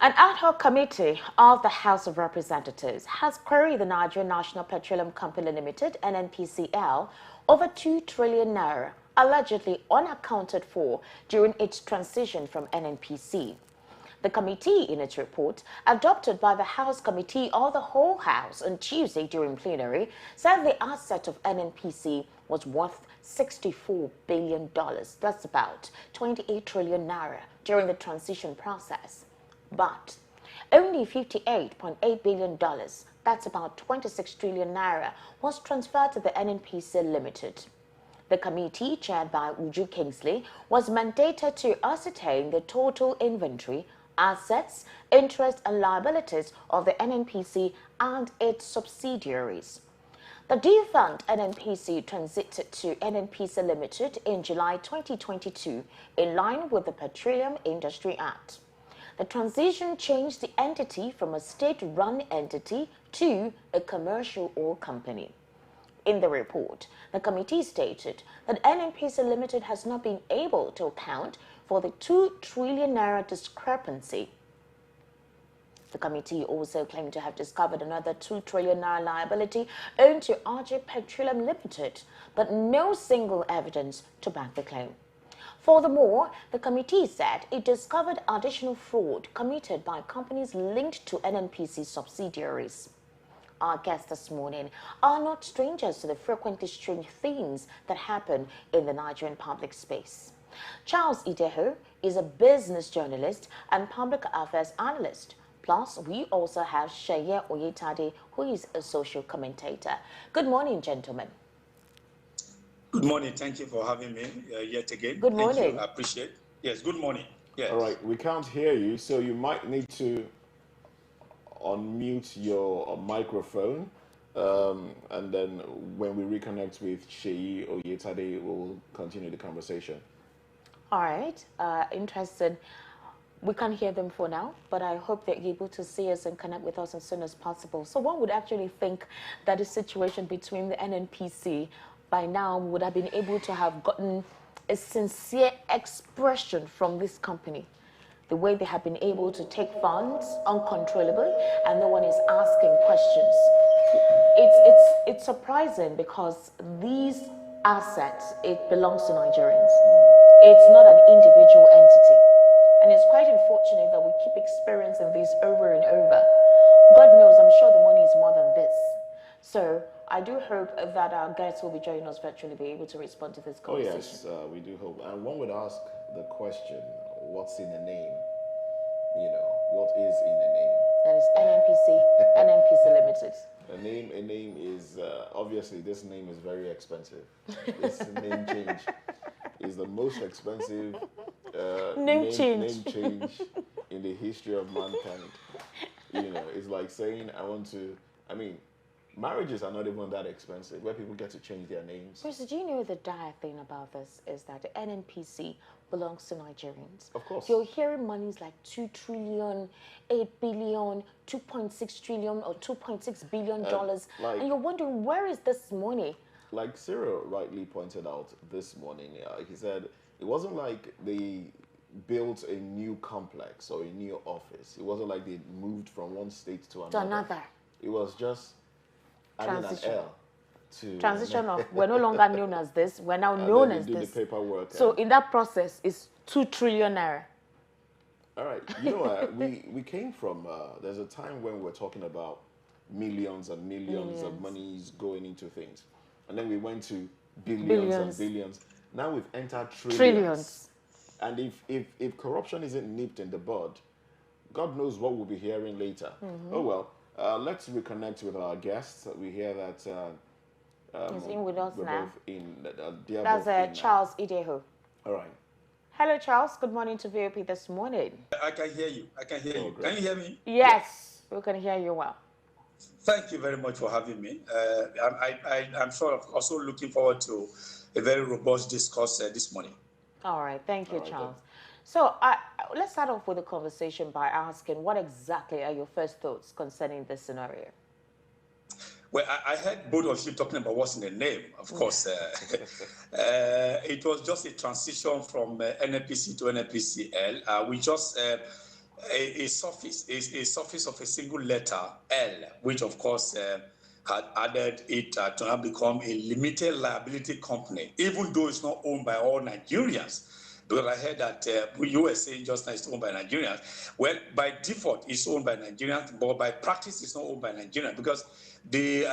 An ad hoc committee of the House of Representatives has queried the Nigerian National Petroleum Company Limited, Nnpcl, over 2 trillion naira, allegedly unaccounted for during its transition from NNPC. The committee, in its report, adopted by the House Committee of the Whole House on Tuesday during plenary, said the asset of NNPC was worth $64 billion. That's about 28 trillion naira during the transition process. But only $58.8 billion, that's about 26 trillion naira, was transferred to the Nnpcl Limited. The committee, chaired by Uju Kingsley, was mandated to ascertain the total inventory, assets, interest and liabilities of the Nnpc and its subsidiaries. The defunct Nnpc transited to Nnpcl Limited in July 2022 in line with the Petroleum Industry Act. The transition changed the entity from a state-run entity to a commercial oil company. In the report, the committee stated that Nnpcl Limited has not been able to account for the 2 trillion naira discrepancy. The committee also claimed to have discovered another 2 trillion naira liability owed to RJ Petroleum Limited, but no single evidence to back the claim. Furthermore, the committee said it discovered additional fraud committed by companies linked to Nnpc subsidiaries. Our guests this morning are not strangers to the frequently strange things that happen in the Nigerian public space. Charles Ideho is a business journalist and public affairs analyst. Plus, we also have Sheye Oyetade, who is a social commentator. Good morning, gentlemen. Good morning. Thank you for having me yet again. Good morning. Thank you. I appreciate it. Yes, good morning. Yes. All right, we can't hear you, so you might need to unmute your microphone. And then when we reconnect with Sheye Oyetade, we'll continue the conversation. All right. Interested. We can't hear them for now, but I hope they're able to see us and connect with us as soon as possible. So one would actually think that the situation between the Nnpc by now would have been able to have gotten a sincere expression from this company. The way they have been able to take funds uncontrollably and no one is asking questions. It's surprising because these assets, it belongs to Nigerians. It's not an individual entity. And it's quite unfortunate that we keep experiencing this over and over. God knows, I'm sure the money is more than this. So I do hope that our guests will be joining us virtually, be able to respond to this conversation. Oh yes, we do hope. And one would ask the question, what's in the name? You know, what is in the name? That is Nnpc Limited. A name is, obviously this name is very expensive. This name change is the most expensive name change in the history of mankind. You know, it's like saying marriages are not even that expensive, where people get to change their names. Chris, do you know the dire thing about this is that the Nnpc belongs to Nigerians? Of course. You're hearing monies like 2 trillion, 8 billion, 2.6 trillion, or $2.6 billion, and you're wondering, where is this money? Like Cyril rightly pointed out this morning, he said it wasn't like they built a new complex or a new office. It wasn't like they moved from one state to another. It was just transition. Transition of, we're no longer known as this, we're now known as this. The paperwork. So in that process, it's 2 trillion naira. All right, you know, we came from, there's a time when we were talking about millions and millions of monies going into things. And then we went to billions and billions. Now we've entered trillions. And if corruption isn't nipped in the bud, God knows what we'll be hearing later. Oh well. Let's reconnect with our guests. We hear that he's in with us now. That's Charles Ideho. All right. Hello, Charles. Good morning to VOP this morning. I can hear you. I can hear you. Great. Can you hear me? Yes, we can hear you well. Thank you very much for having me. I'm sort of also looking forward to a very robust discourse this morning. All right. Thank you, Charles. So let's start off with the conversation by asking, what exactly are your first thoughts concerning this scenario? Well, I heard both of you talking about what's in the name. Of course, it was just a transition from Nnpc to Nnpcl. We just a suffix of a single letter, L, which of course had added it to now become a limited liability company, even though it's not owned by all Nigerians. Because I heard that you were saying just now it's owned by Nigerians. Well, by default, it's owned by Nigerians, but by practice, it's not owned by Nigerians because the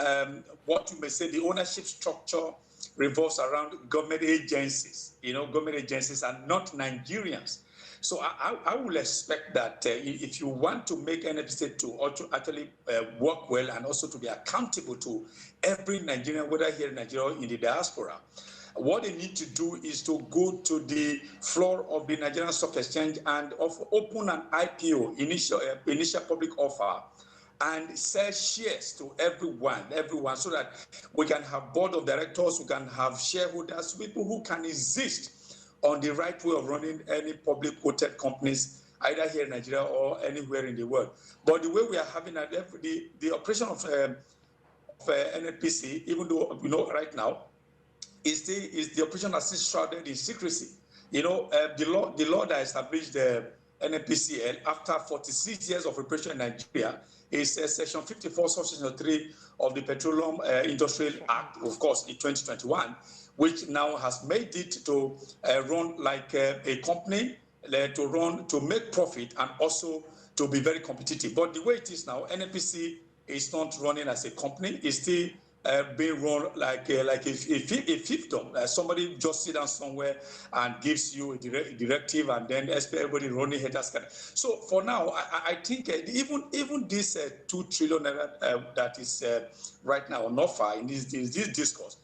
what you may say the ownership structure revolves around government agencies. Government agencies are not Nigerians. So I will expect that if you want to make Nnpcl to actually work well and also to be accountable to every Nigerian, whether here in Nigeria or in the diaspora, what they need to do is to go to the floor of the Nigerian Stock Exchange and open an IPO, initial public offer, and sell shares to everyone, so that we can have board of directors, we can have shareholders, people who can insist on the right way of running any public quoted companies, either here in Nigeria or anywhere in the world. But the way we are having the operation of Nnpcl, even though right now, is the operation that's still shrouded in secrecy. The law that established the Nnpcl after 46 years of operation in Nigeria is Section 54, Subsection 3 of the Petroleum Industrial Act, of course, in 2021, which now has made it to run like a company, to make profit and also to be very competitive. But the way it is now, Nnpcl is not running as a company; it's still being run like a fiefdom. Somebody just sit down somewhere and gives you a directive, and then expect everybody running haters. So for now, I think even this 2 trillion that is right now not far in this discourse,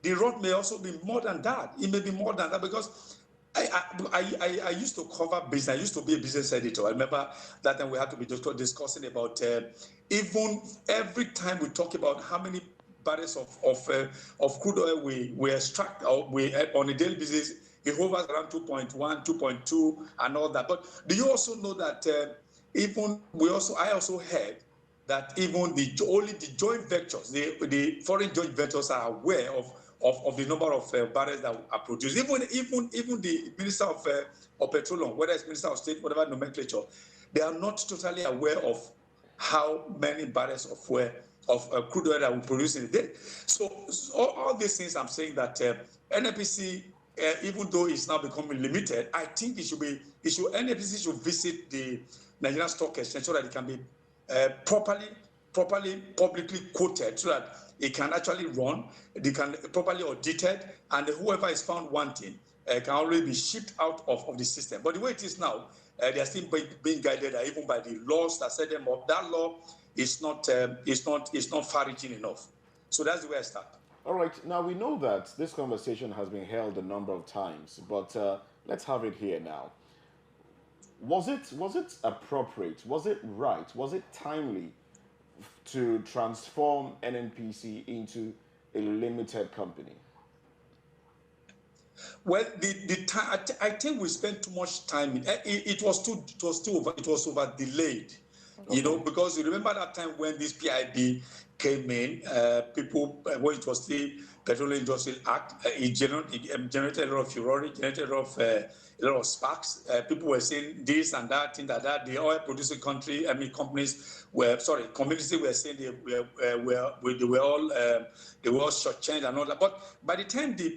the road may also be more than that. It may be more than that because I used to cover business. I used to be a business editor. I remember that time we had to be discussing about even every time we talk about how many barrels of crude oil we extract or we on a daily basis, it hovers around 2.1, 2.2, and all that. But do you also know that I also heard that even only the joint ventures, the foreign joint ventures are aware of the number of barrels that are produced. Even the Minister of Petroleum, whether it's Minister of State, whatever nomenclature, they are not totally aware of how many barrels of crude oil that we produce in a day. So all these things, I'm saying that Nnpcl, even though it's now becoming limited, I think Nnpcl should visit the Nigerian Stock Exchange so that it can be properly publicly quoted, so that it can actually run, they can properly audited, and whoever is found wanting can already be shipped out of the system. But the way it is now, they are still being guided even by the laws that set them up. That law is not far-reaching enough. So that's the way I start. All right. Now we know that this conversation has been held a number of times, but let's have it here now. Was it appropriate? Was it right? Was it timely to transform Nnpcl into a limited company? Well, I think we spent too much time. It was over delayed. Okay. Because you remember that time when this PIB came in, people, when it was the Petroleum Industrial Act, it generated a lot of furore, generated a lot of sparks. People were saying this and that, thing that. The oil producing communities were saying they were all shortchanged and all that. But by the time the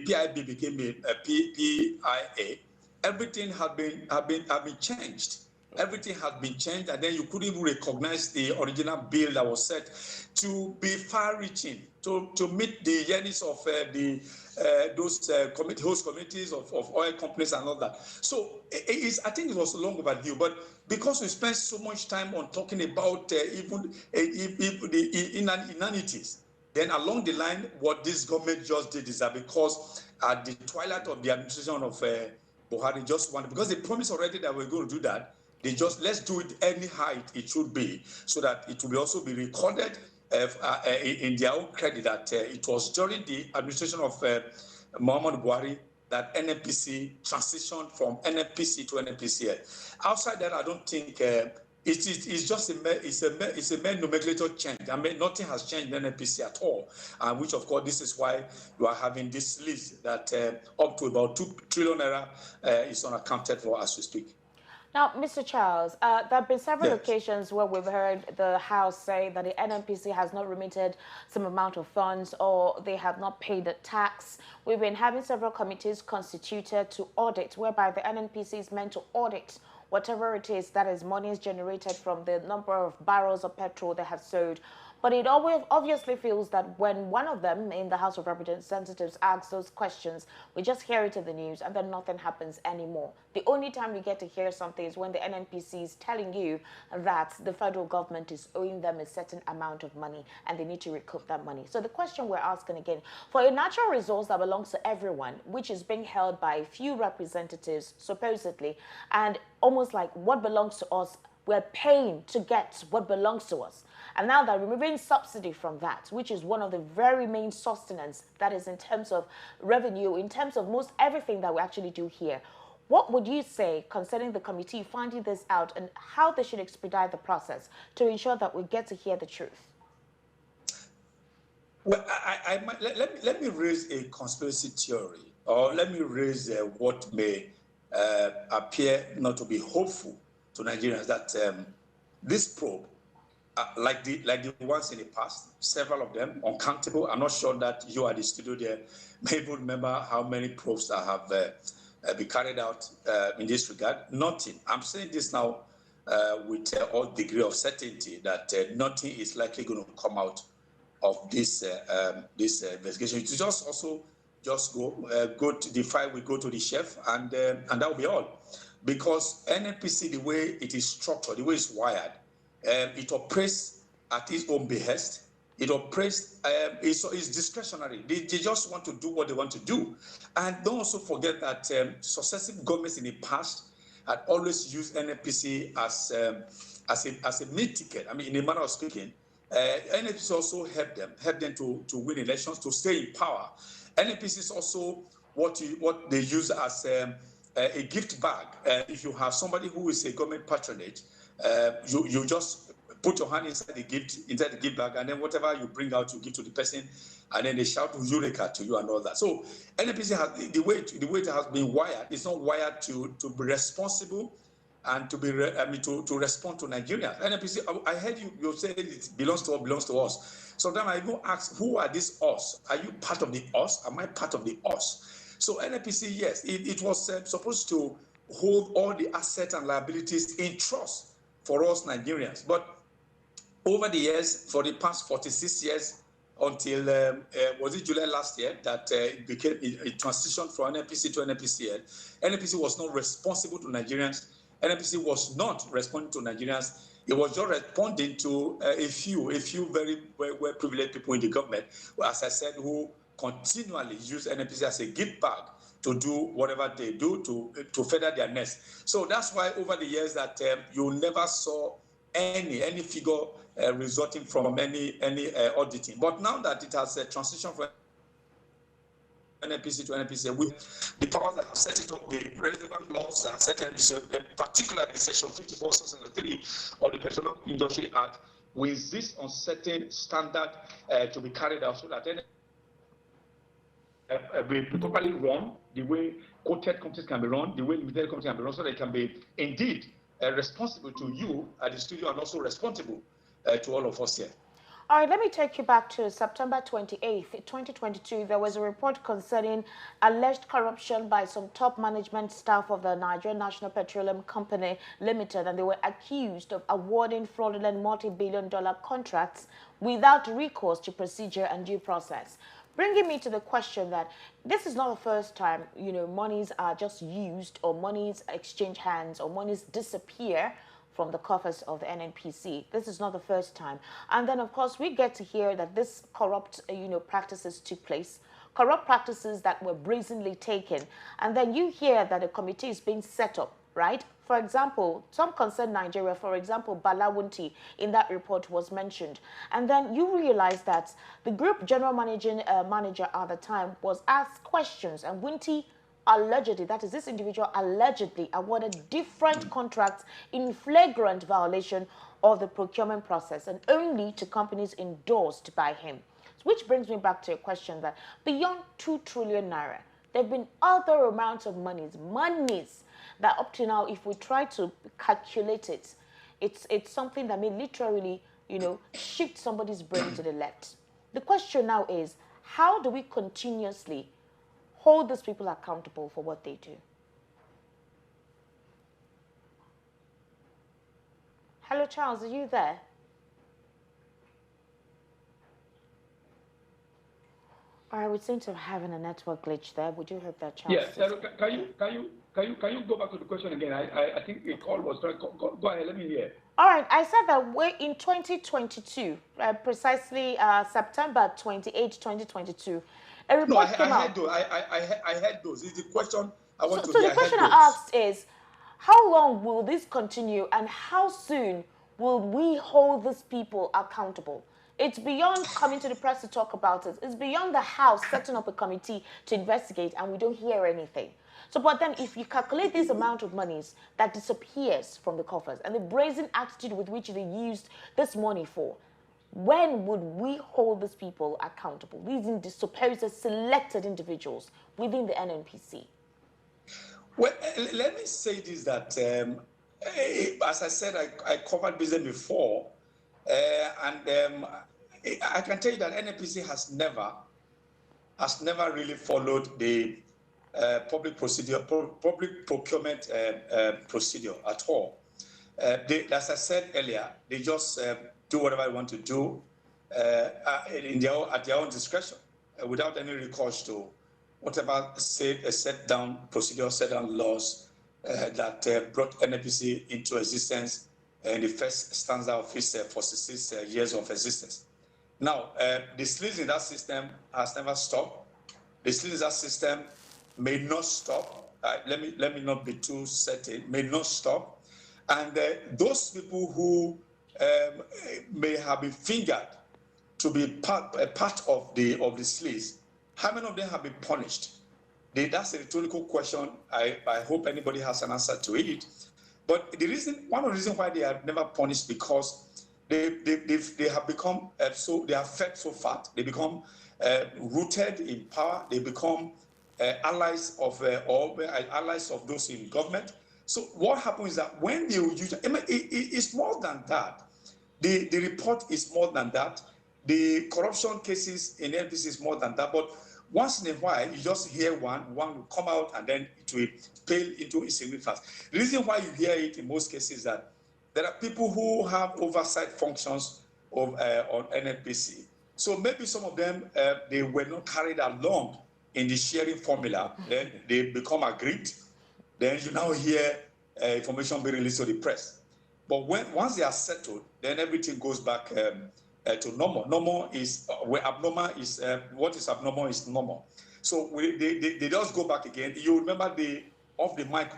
PIB became a PIA, everything had been changed. Everything had been changed, and then you couldn't even recognize the original bill that was set to be far-reaching, to meet the yearnings of those host communities of oil companies and all that. So I think it was long overdue, but because we spent so much time on talking about even the inanities, then along the line, what this government just did is that because at the twilight of the administration of Buhari just wanted, because they promised already that we're going to do that, they just, let's do it anyhow it should be, so that it will also be recorded in their own credit that it was during the administration of Muhammad Buhari that Nnpcl transitioned from Nnpcl to Nnpcl. Outside that, I don't think it's just a mere nomenclature change. I mean, nothing has changed in Nnpcl at all, which of course this is why you are having this list that up to about 2 trillion naira is unaccounted for as we speak. Now, Mr. Charles, there have been several Yes. occasions where we've heard the House say that the NNPC has not remitted some amount of funds or they have not paid the tax. We've been having several committees constituted to audit, whereby the NNPC is meant to audit whatever it is that is money is generated from the number of barrels of petrol they have sold. But it always obviously feels that when one of them in the House of Representatives asks those questions, we just hear it in the news and then nothing happens anymore. The only time we get to hear something is when the NNPC is telling you that the federal government is owing them a certain amount of money and they need to recoup that money. So the question we're asking again, for a natural resource that belongs to everyone, which is being held by a few representatives, supposedly, and almost like what belongs to us, we're paying to get what belongs to us. And now they're removing subsidy from that, which is one of the very main sustenance that is in terms of revenue, in terms of most everything that we actually do here. What would you say concerning the committee finding this out and how they should expedite the process to ensure that we get to hear the truth? Well, let me raise a conspiracy theory, or let me raise what may appear not to be hopeful to Nigerians, that this probe, like the ones in the past, several of them, uncountable. I'm not sure that you at the studio there may even remember how many probes that have been carried out in this regard. Nothing. I'm saying this now with all degree of certainty that nothing is likely going to come out of this investigation. To just also just go to the file, we go to the chef, and that will be all. Because NNPC, the way it is structured, the way it's wired, it operates at its own behest. It operates, it's discretionary. They just want to do what they want to do. And don't also forget that successive governments in the past had always used NNPC as a meat ticket. I mean, in a manner of speaking, NNPC also helped them to win elections, to stay in power. NNPC is also what they use as a gift bag. If you have somebody who is a government patronage, you just put your hand inside the gift bag, and then whatever you bring out, you give to the person, and then they shout Eureka to you and all that. So NNPC has the way it has been wired. It's not wired to be responsible and to be to respond to Nigerians. NNPC, I heard you say it belongs to us. Sometimes I even ask, who are these us? Are you part of the us? Am I part of the us? So NNPC, yes, it was supposed to hold all the assets and liabilities in trust for us Nigerians. But over the years, for the past 46 years, until was it July last year that it became a transition from NNPC to Nnpcl. NNPC was not responsible to Nigerians. NNPC was not responding to Nigerians. It was just responding to a few very well privileged people in the government, as I said, who continually use NNPC as a gift bag to do whatever they do to feather their nest. So that's why over the years that you never saw any figure resulting from any auditing. But now that it has transitioned from NNPC to Nnpcl, with the powers that have set it up, the relevant laws that set it, particularly Section 54, Section 3 of the Petroleum Industry Act, with this uncertain standard to be carried out, so that be properly run, the way quoted companies can be run, the way limited companies can be run, so they can be indeed responsible to you at the studio and also responsible to all of us here. All right, let me take you back to September 28th, 2022. There was a report concerning alleged corruption by some top management staff of the Nigerian National Petroleum Company Limited, and they were accused of awarding fraudulent multi-billion-dollar contracts without recourse to procedure and due process. Bringing me to the question that this is not the first time, monies are just used or monies exchange hands or monies disappear from the coffers of the NNPC. This is not the first time. And then, of course, we get to hear that this corrupt, practices took place, corrupt practices that were brazenly taken. And then you hear that a committee is being set up, right? For example, some concern Nigeria, for example, Bala Wunti in that report was mentioned. And then you realize that the group general manager at the time was asked questions, and Wunti allegedly, that is, this individual allegedly awarded different contracts in flagrant violation of the procurement process and only to companies endorsed by him. Which brings me back to a question that beyond 2 trillion naira, There have been other amounts of monies that up to now, if we try to calculate it, it's something that may literally, shift somebody's brain to the left. The question now is, how do we continuously hold these people accountable for what they do? Hello, Charles, are you there? All right, we seem to be having a network glitch there. We do hope that Charles. Yes, can you go back to the question again? I think the call was trying. Go ahead, let me hear. All right, I said that we're in 2022, precisely September 28, 2022. A report came out. I heard those. Is the question I want to hear. So the question I asked is, how long will this continue, and how soon will we hold these people accountable? It's beyond coming to the press to talk about it. It's beyond the House setting up a committee to investigate, and we don't hear anything. So, but then if you calculate this amount of monies that disappears from the coffers and the brazen attitude with which they used this money for, when would we hold these people accountable? These supposed selected individuals within the Nnpc. Well, let me say this, that as I said, I covered business before, and I can tell you that Nnpc has never really followed the public procurement procedure at all. As I said earlier, they just do whatever they want to do at their own discretion, without any recourse to whatever set down procedure, set down laws that brought Nnpc into existence in the first stanza of its 46 years of existence. Now, the sleaze in that system has never stopped. The sleaze in that system may not stop. Let me not be too certain. May not stop. And those people who may have been fingered to be part of the sleaze, how many of them have been punished? That's a rhetorical question. I hope anybody has an answer to it. But one of the reasons why they are never punished, because they have become they are fed so fat. They become rooted in power. They become allies of those in government. So what happens is that when you use it's more than that. The report is more than that. The corruption cases in NPC is more than that. But once in a while, you just hear one will come out, and then it will pale into insignificance. The reason why you hear it in most cases is that there are people who have oversight functions on NNPC. So maybe some of them, they were not carried along in the sharing formula. Then they become aggrieved. Then you now hear information being released to the press. But once they are settled, then everything goes back to normal. Normal is where abnormal is. What is abnormal is normal. So they just go back again. You remember the off the mic.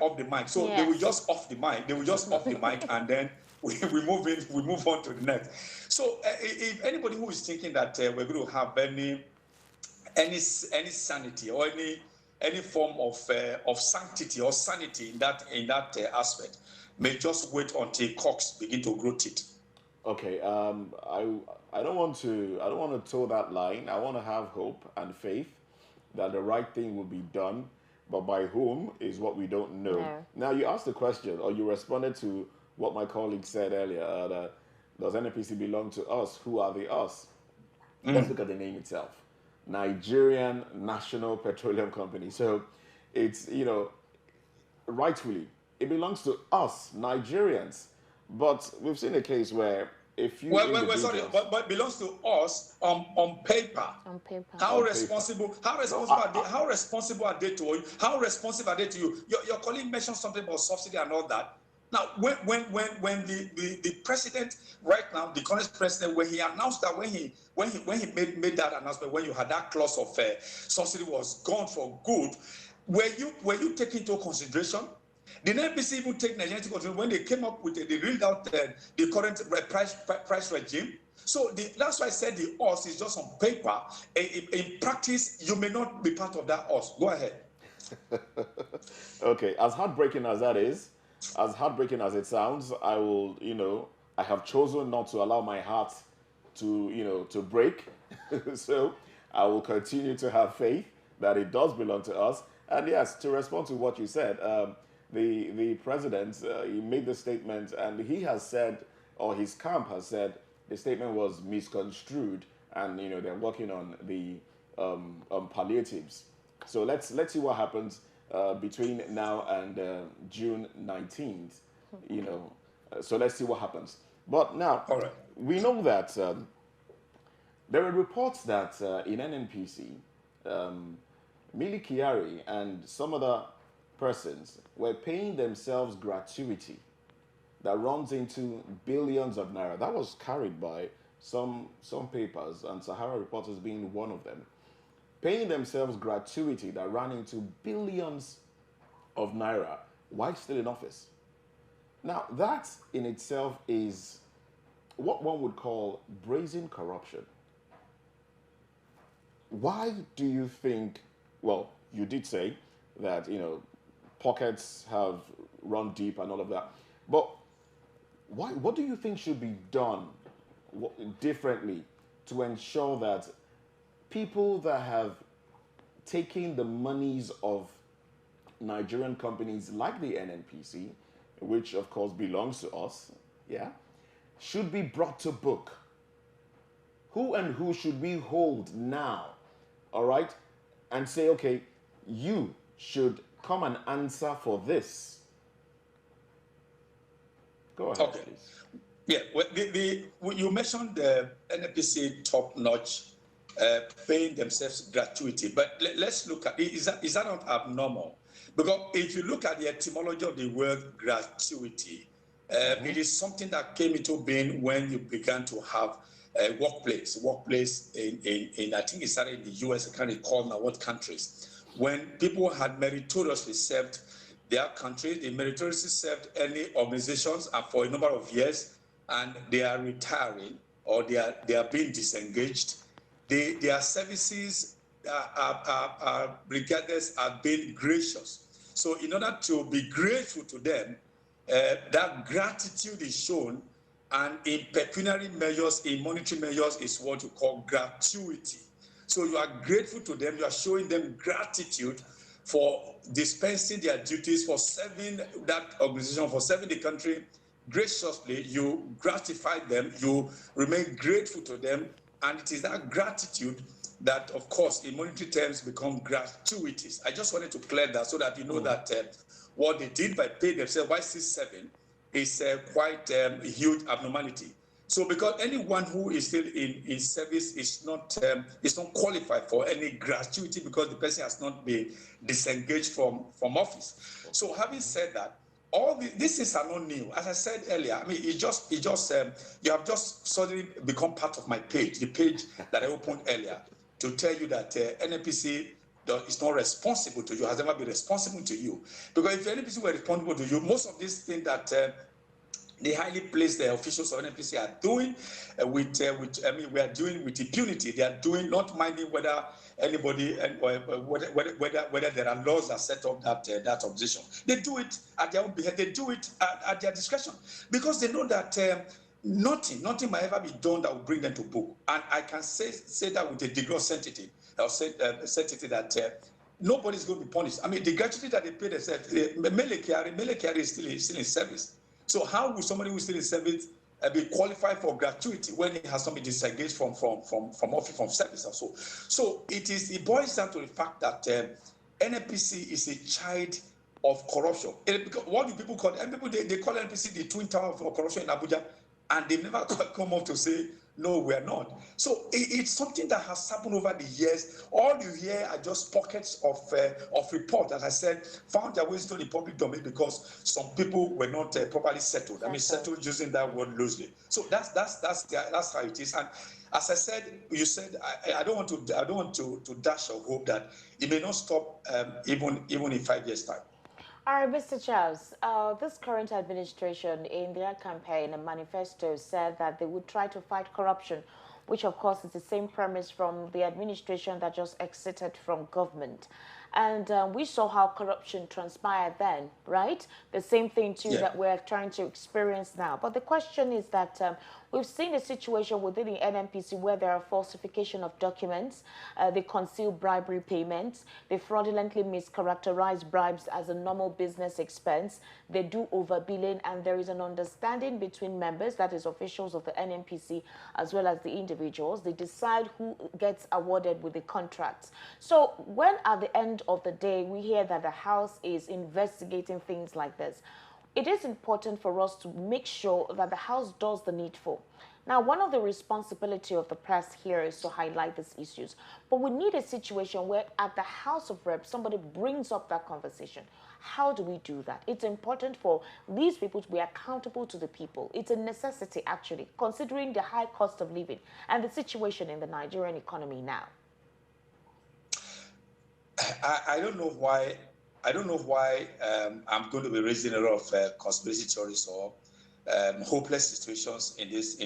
So yes. They will just off the mic. They will just off the mic, and then we move on to the next. So if anybody who is thinking that we're going to have any sanity or any form of sanctity or sanity in that aspect, may just wait until cocks begin to grow teeth. Okay, I don't want to toe that line. I want to have hope and faith that the right thing will be done, but by whom is what we don't know. No. Now, you asked the question, or you responded to what my colleague said earlier, that does NNPC belong to us? Who are the us? Let's look at the name itself. Nigerian National Petroleum Company. So it's, rightfully, it belongs to us, Nigerians. But we've seen a case where if you but belongs to us on paper. On paper. How responsible are they to you? How responsive are they to you? Your colleague mentioned something about subsidy and all that. Now, when the president right now, the current president, when he announced that, when he made that announcement, when you had that clause of subsidy was gone for good, were you taking into consideration? Did NPC even take Nigeria into consideration when they came up with they reeled out the current price regime? So that's why I said the us is just on paper. In practice, you may not be part of that us. Go ahead. Okay, as heartbreaking as that is, as heartbreaking as it sounds, I will, I have chosen not to allow my heart to, to break. So I will continue to have faith that it does belong to us. And yes, to respond to what you said, the president, he made the statement, and he has said, or his camp has said, the statement was misconstrued, and they're working on the palliatives. So let's see what happens between now and June 19th. So let's see what happens. But now, All right. we know that there are reports that in NNPC, Mili Kyari and some other persons were paying themselves gratuity that runs into billions of naira. That was carried by some papers, and Sahara Reporters being one of them, paying themselves gratuity that ran into billions of naira while still in office. Now, that in itself is what one would call brazen corruption. Why do you think, well, you did say that, pockets have run deep and all of that, but what do you think should be done differently to ensure that people that have taken the monies of Nigerian companies like the NNPC, which of course belongs to us, yeah, should be brought to book? Who and who should we hold now, all right, and say, okay, you should come and answer for this? Go ahead, Okay. please. Yeah, well, you mentioned the NNPC top-notch paying themselves gratuity, but let's look at, is that not abnormal? Because if you look at the etymology of the word gratuity, it is something that came into being when you began to have a workplace in I think it started in the US, I can't recall now what countries, when people had meritoriously served their country, they meritoriously served any organizations and for a number of years, and they are retiring or they are being disengaged. Their services are regarded as being gracious. So in order to be grateful to them, that gratitude is shown, and in pecuniary measures, in monetary measures, is what you call gratuity. So you are grateful to them, you are showing them gratitude for dispensing their duties, for serving that organization, for serving the country graciously. You gratify them, you remain grateful to them, and it is that gratitude that, of course, in monetary terms become gratuities. I just wanted to clear that so that you know that what they did by paying themselves by 6-7 is quite a huge abnormality. So because anyone who is still in service is not qualified for any gratuity because the person has not been disengaged from office. So having said that, all these things are not new. As I said earlier, I mean, you have just suddenly become part of my page, the page that I opened earlier, to tell you that NNPC is not responsible to you, has never been responsible to you. Because if NNPC were responsible to you, most of these things that the highly placed officials of NNPC are doing we are doing with impunity. They are doing, not minding whether anybody whether there are laws that set up that opposition. They do it at their own behalf. They do it at their discretion because they know that nothing might ever be done that will bring them to book. And I can say that with a degree of certainty. I'll say certainty that nobody is going to be punished. I mean, the gratuity that they pay themselves, Mele Kyari is still in service. So how will somebody who is still in service be qualified for gratuity when he has not been disengaged from office, from service also? So it boils down to the fact that NNPC is a child of corruption. What do people call it? And people they call NNPC the twin tower of corruption in Abuja, and they never come up to say, no, we are not. So it's something that has happened over the years. All you hear are just pockets of report, as I said, found their ways to the public domain because some people were not properly settled. I mean, settled using that word loosely. So that's how it is. And as I said, you said I don't want to dash or hope that it may not stop even in 5 years' time. All right, Mr. Charles, this current administration in their campaign and manifesto said that they would try to fight corruption, which of course is the same premise from the administration that just exited from government. And we saw how corruption transpired then, right? The same thing too that we're trying to experience now. But the question is that we've seen a situation within the NNPC where there are falsification of documents, they conceal bribery payments, they fraudulently mischaracterize bribes as a normal business expense, they do overbilling, and there is an understanding between members, that is officials of the NNPC, as well as the individuals. They decide who gets awarded with the contracts. So when at the end of the day we hear that the House is investigating things like this, it is important for us to make sure that the House does the needful. Now, one of the responsibility of the press here is to highlight these issues. But we need a situation where at the House of Reps, somebody brings up that conversation. How do we do that? It's important for these people to be accountable to the people. It's a necessity, actually, considering the high cost of living and the situation in the Nigerian economy now. I don't know why. I don't know why I'm going to be raising a lot of conspiracy theories or hopeless situations in this.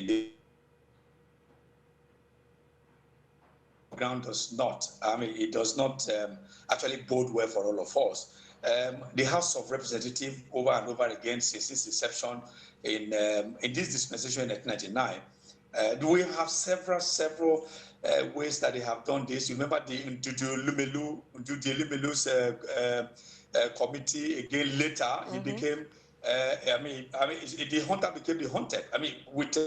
Ground does not. I mean, it does not actually bode well for all of us. The House of Representatives, over and over again since its inception in this dispensation in 1999, we have several ways that they have done this. You remember the Nnpcl's committee again later. He became. The hunter became the hunted. I mean, with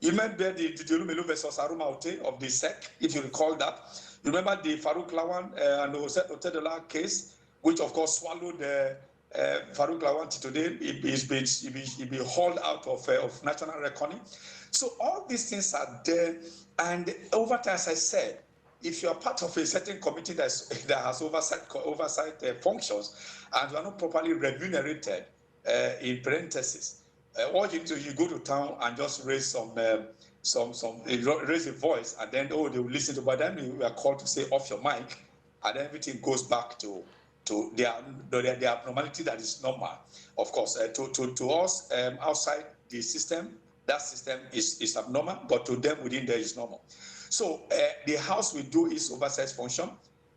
you remember the Nnpcl versus Aruma Ote of the SEC, if you recall that. You remember the Farouk Lawan and Otedola case, which of course swallowed Farouk Lawan today. He's been hauled out of national reckoning. So all these things are there, and over time, as I said, if you are part of a certain committee that has oversight functions, and you are not properly remunerated, in parentheses, all you do, you go to town and just raise raise a voice, and then they will listen to. But then you are called to say off your mic, and everything goes back to their abnormality that is normal. Of course, to us outside the system, that system is abnormal, but to them within there is normal. So the House will do its oversight function.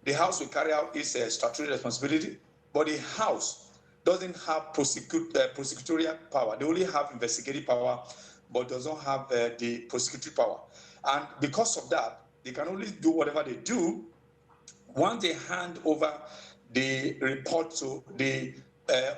The House will carry out its statutory responsibility, but the House doesn't have prosecutorial power. They only have investigative power, but doesn't have the prosecutory power. And because of that, they can only do whatever they do once they hand over the report to the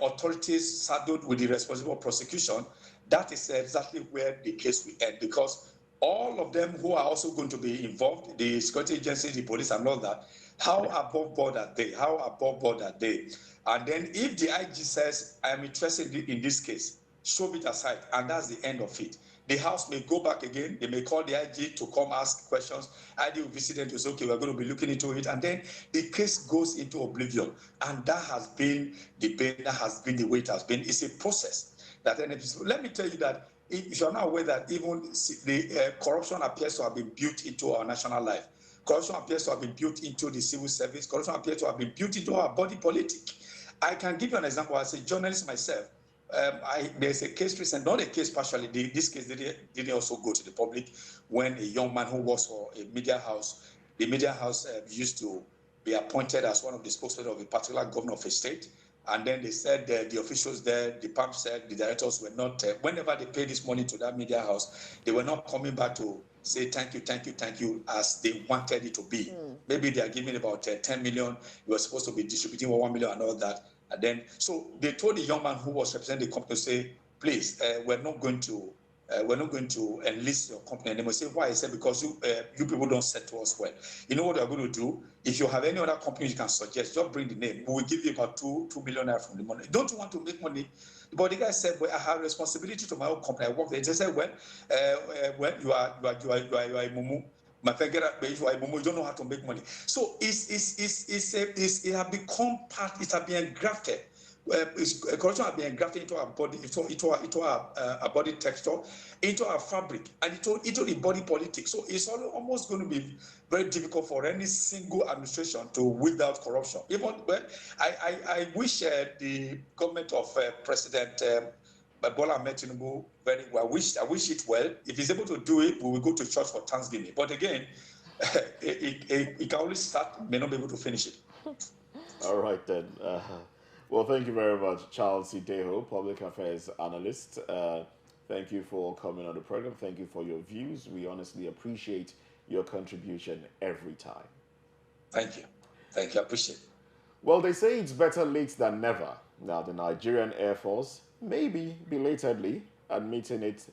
authorities saddled with the responsible prosecution. That is exactly where the case will end, because all of them who are also going to be involved, the security agencies, the police, and all that, how above board are they? How above board are they? And then if the IG says, I am interested in this case, shove it aside, and that's the end of it. The House may go back again. They may call the IG to come ask questions. IG will visit them to say, okay, we're going to be looking into it. And then the case goes into oblivion. And that has been the pain, that has been the way it has been. It's a process that NNPC. Let me tell you that if you're not aware that even the corruption appears to have been built into our national life. Corruption appears to have been built into the civil service. Corruption appears to have been built into our body politic. I can give you an example. As a journalist myself, there's a case recent, not a case partially. This case didn't also go to the public when a young man who works for a media house, the media house used to be appointed as one of the spokesmen of a particular governor of a state. And then they said the officials there, the PAM said the directors were not, whenever they paid this money to that media house, they were not coming back to say thank you as they wanted it to be. Maybe they are giving about 10 million. You were supposed to be distributing 1 million and all that. And then, so they told the young man who was representing the company to say, please, we're not going to enlist your company anymore. Say why? I said, because you people don't settle us well. You know what we're going to do? If you have any other company you can suggest, just bring the name. We will give you about 2 million naira from the money. Don't you want to make money? But the guy said, well, I have responsibility to my own company. I work there. They said, well, you are a mumu. My friend, you don't know how to make money. So it has become part. It has been engrafted. Corruption has been engrafted into our body, into our body texture, into our fabric, and into the body politics. So it's almost going to be very difficult for any single administration to weed out corruption. Even when I wish the government of President Bola Ahmed Tinubu very well. I wish it well. If he's able to do it, we will go to church for Thanksgiving. But again, it can only start, may not be able to finish it. All right then. Well, thank you very much, Charles Ideho, Public Affairs Analyst. Thank you for coming on the program. Thank you for your views. We honestly appreciate your contribution every time. Thank you. Thank you. I appreciate it. Well, they say it's better late than never. Now, the Nigerian Air Force, maybe belatedly, admitting it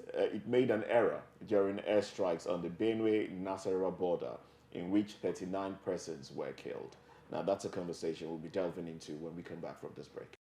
made an error during airstrikes on the Benue-Nasarawa border, in which 39 persons were killed. Now, that's a conversation we'll be delving into when we come back from this break.